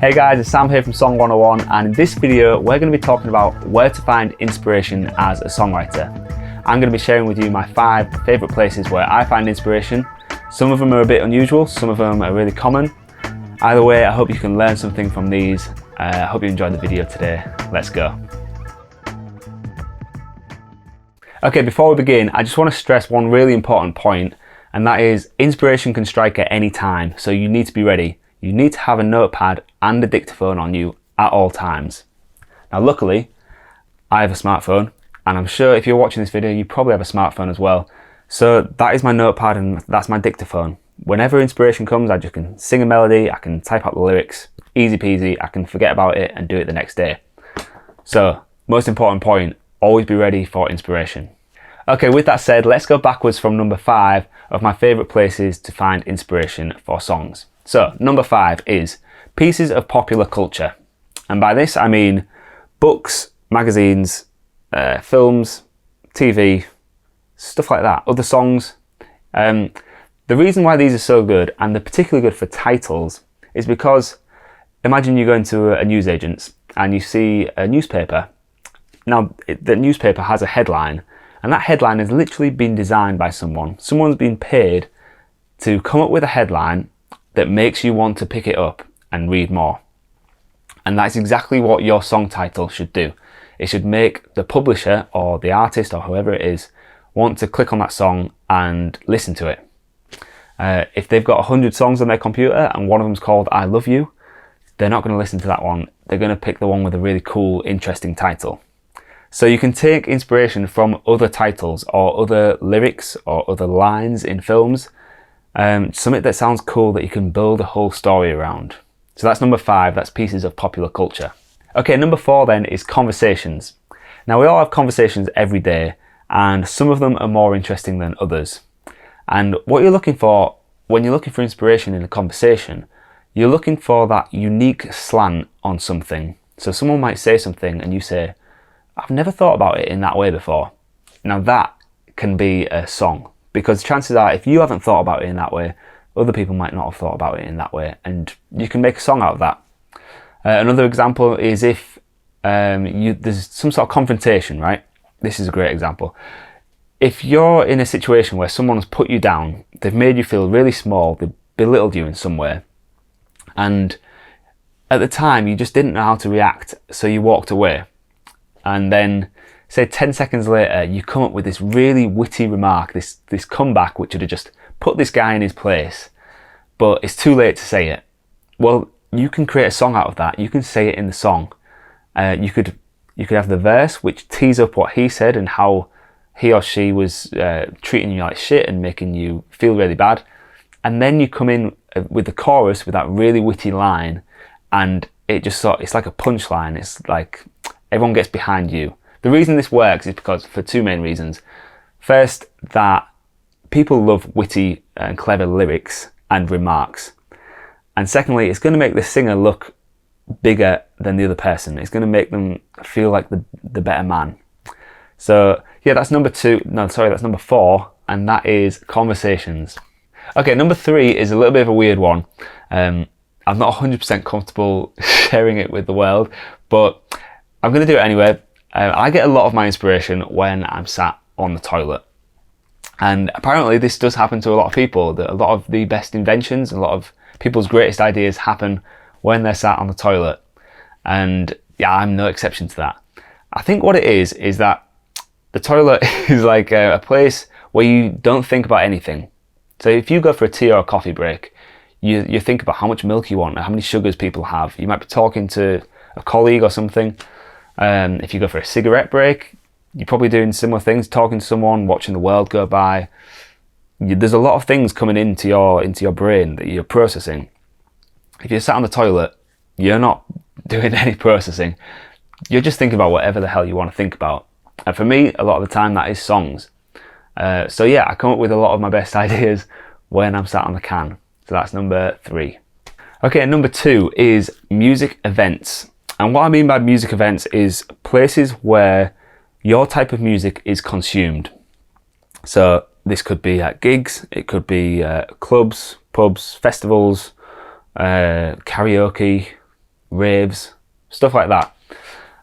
Hey guys, it's Sam here from Song 101, and in this video we're going to be talking about where to find inspiration as a songwriter. I'm going to be sharing with you my 5 favourite places where I find inspiration. Some of them are a bit unusual, some of them are really common. Either way, I hope you can learn something from these. I hope you enjoyed the video today. Let's go. Okay, before we begin, I just want to stress one really important point, and that is inspiration can strike at any time, so you need to be ready. You need to have a notepad and a dictaphone on you at all times. Now luckily, I have a smartphone, and I'm sure if you're watching this video, you probably have a smartphone as well. So that is my notepad and that's my dictaphone. Whenever inspiration comes, I just can sing a melody, I can type out the lyrics, easy peasy, I can forget about it and do it the next day. So, most important point, always be ready for inspiration. Okay, with that said, let's go backwards from number 5 of my favourite places to find inspiration for songs. So, number 5 is pieces of popular culture. And by this I mean books, magazines, films, TV, stuff like that, other songs. The reason why these are so good, and they're particularly good for titles, is because imagine you go into a newsagent's and you see a newspaper. Now, the newspaper has a headline, and that headline has literally been designed by someone. Someone's been paid to come up with a headline that makes you want to pick it up and read more. And that's exactly what your song title should do. It should make the publisher or the artist or whoever it is want to click on that song and listen to it. If they've got 100 songs on their computer and one of them's called I Love You, they're not going to listen to that one. They're going to pick the one with a really cool, interesting title. So you can take inspiration from other titles or other lyrics or other lines in films, something that sounds cool that you can build a whole story around. So that's number 5, that's pieces of popular culture. Okay, number 4 then is conversations. Now we all have conversations every day, and some of them are more interesting than others. And what you're looking for when you're looking for inspiration in a conversation, you're looking for that unique slant on something. So someone might say something and you say, I've never thought about it in that way before. Now that can be a song, because chances are if you haven't thought about it in that way, other people might not have thought about it in that way, and you can make a song out of that. Another example is if there's some sort of confrontation, right? This is a great example. If you're in a situation where someone's put you down, they've made you feel really small, they've belittled you in some way, and at the time you just didn't know how to react, so you walked away. And then, say 10 seconds later, you come up with this really witty remark, this comeback which would have just put this guy in his place, but it's too late to say it. Well, you can create a song out of that. You can say it in the song. You could have the verse which tees up what he said and how he or she was treating you like shit and making you feel really bad. And then you come in with the chorus with that really witty line, and it's like a punchline. It's like everyone gets behind you. The reason this works is because for 2 main reasons. First, that people love witty and clever lyrics and remarks. And secondly, it's going to make the singer look bigger than the other person. It's going to make them feel like the better man. So yeah, that's number 4, and that is conversations. Okay, number 3 is a little bit of a weird one. I'm not 100% comfortable sharing it with the world, but I'm going to do it anyway. I get a lot of my inspiration when I'm sat on the toilet. And apparently this does happen to a lot of people. That a lot of the best inventions, a lot of people's greatest ideas happen when they're sat on the toilet. And yeah, I'm no exception to that. I think what it is that the toilet is like a place where you don't think about anything. So if you go for a tea or a coffee break, you think about how much milk you want, or how many sugars people have. You might be talking to a colleague or something. If you go for a cigarette break, you're probably doing similar things, talking to someone, watching the world go by. There's a lot of things coming into your brain that you're processing. If you're sat on the toilet, you're not doing any processing. You're just thinking about whatever the hell you want to think about. And for me, a lot of the time that is songs. So yeah, I come up with a lot of my best ideas when I'm sat on the can. So that's number 3. Okay, number 2 is music events. And what I mean by music events is places where your type of music is consumed. So this could be at gigs, it could be clubs, pubs, festivals, karaoke, raves, stuff like that.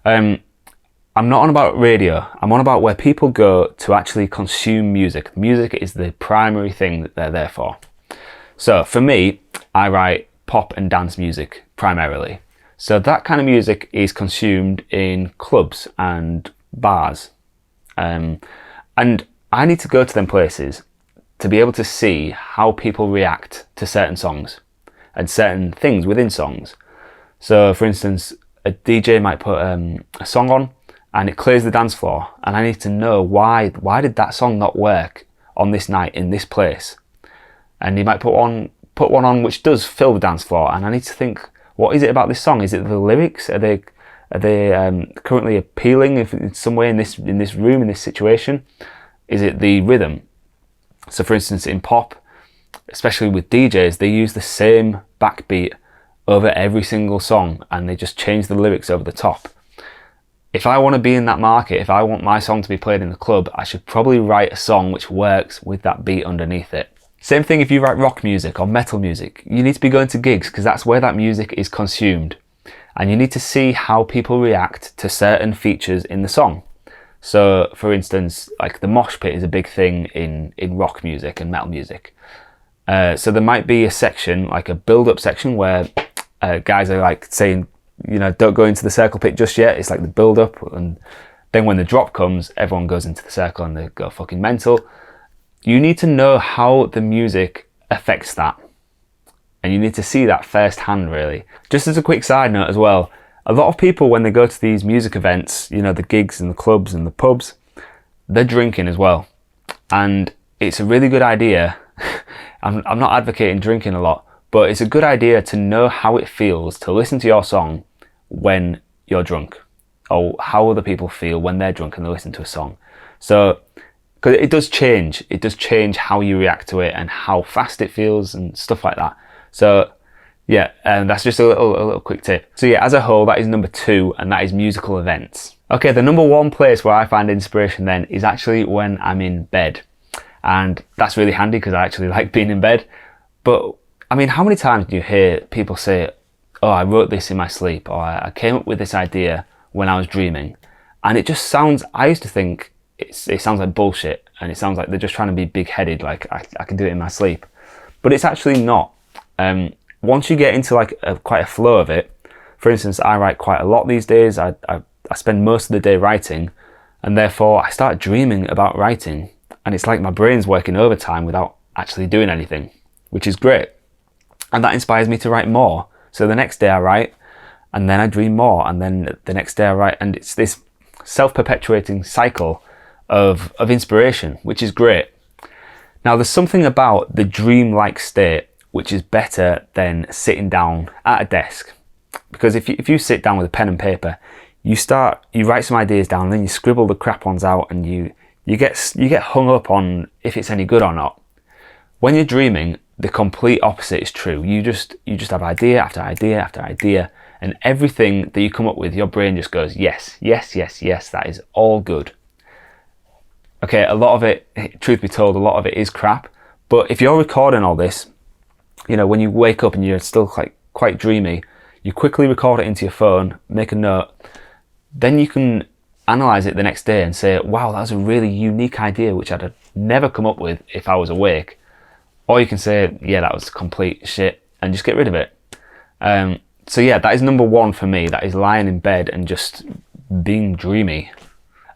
I'm not on about radio, I'm on about where people go to actually consume music. Music is the primary thing that they're there for. So for me, I write pop and dance music primarily. So that kind of music is consumed in clubs and bars. And I need to go to them places to be able to see how people react to certain songs and certain things within songs. So for instance, a DJ might put a song on and it clears the dance floor, and I need to know why did that song not work on this night in this place. And he might put one on which does fill the dance floor, and I need to think, what is it about this song? Is it the lyrics? Are they currently appealing in some way in this room, in this situation? Is it the rhythm? So for instance, in pop, especially with DJs, they use the same backbeat over every single song, and they just change the lyrics over the top. If I want to be in that market, if I want my song to be played in the club, I should probably write a song which works with that beat underneath it. Same thing if you write rock music or metal music. You need to be going to gigs because that's where that music is consumed. And you need to see how people react to certain features in the song. So for instance, like the mosh pit is a big thing in rock music and metal music. So there might be a section, like a build-up section, where guys are like saying, you know, don't go into the circle pit just yet. It's like the build-up, and then when the drop comes, everyone goes into the circle and they go fucking mental. You need to know how the music affects that. And you need to see that firsthand, really. Just as a quick side note as well, a lot of people, when they go to these music events, you know, the gigs and the clubs and the pubs, they're drinking as well. And it's a really good idea. I'm not advocating drinking a lot, but it's a good idea to know how it feels to listen to your song when you're drunk, or how other people feel when they're drunk and they listen to a song. So, because it does change how you react to it and how fast it feels and stuff like that. So yeah, and that's just a little quick tip. So yeah, as a whole, that is number 2, and that is musical events. Okay, the number 1 place where I find inspiration then is actually when I'm in bed. And that's really handy because I actually like being in bed. But I mean, how many times do you hear people say, oh, I wrote this in my sleep, or I came up with this idea when I was dreaming? And it just sounds, I used to think it sounds like bullshit, and it sounds like they're just trying to be big-headed, like I can do it in my sleep. But it's actually not. Once you get into like quite a flow of it, for instance, I write quite a lot these days. I spend most of the day writing, and therefore I start dreaming about writing, and it's like my brain's working overtime without actually doing anything, which is great. And that inspires me to write more. So the next day I write, and then I dream more, and then the next day I write, and it's this self-perpetuating cycle of inspiration, which is great. Now there's something about the dream-like state which is better than sitting down at a desk. Because if you sit down with a pen and paper, you write some ideas down, and then you scribble the crap ones out, and you get hung up on if it's any good or not. When you're dreaming, the complete opposite is true. You just have idea after idea after idea, and everything that you come up with, your brain just goes, yes, yes, yes, yes, that is all good. Okay, a lot of it, truth be told, a lot of it is crap, but if you're recording all this, you know, when you wake up and you're still quite dreamy, you quickly record it into your phone, make a note, then you can analyze it the next day and say, wow, that was a really unique idea which I'd have never come up with if I was awake. Or you can say, yeah, that was complete shit, and just get rid of it. So yeah, that is number 1 for me. That is lying in bed and just being dreamy.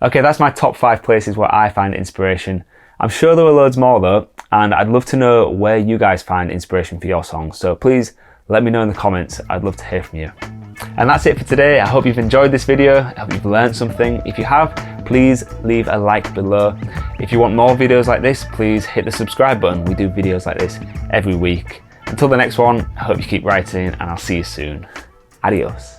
Okay, that's my top 5 places where I find inspiration. I'm sure there are loads more though, and I'd love to know where you guys find inspiration for your songs. So please let me know in the comments. I'd love to hear from you. And that's it for today. I hope you've enjoyed this video. I hope you've learned something. If you have, please leave a like below. If you want more videos like this, please hit the subscribe button. We do videos like this every week. Until the next one, I hope you keep writing, and I'll see you soon. Adios.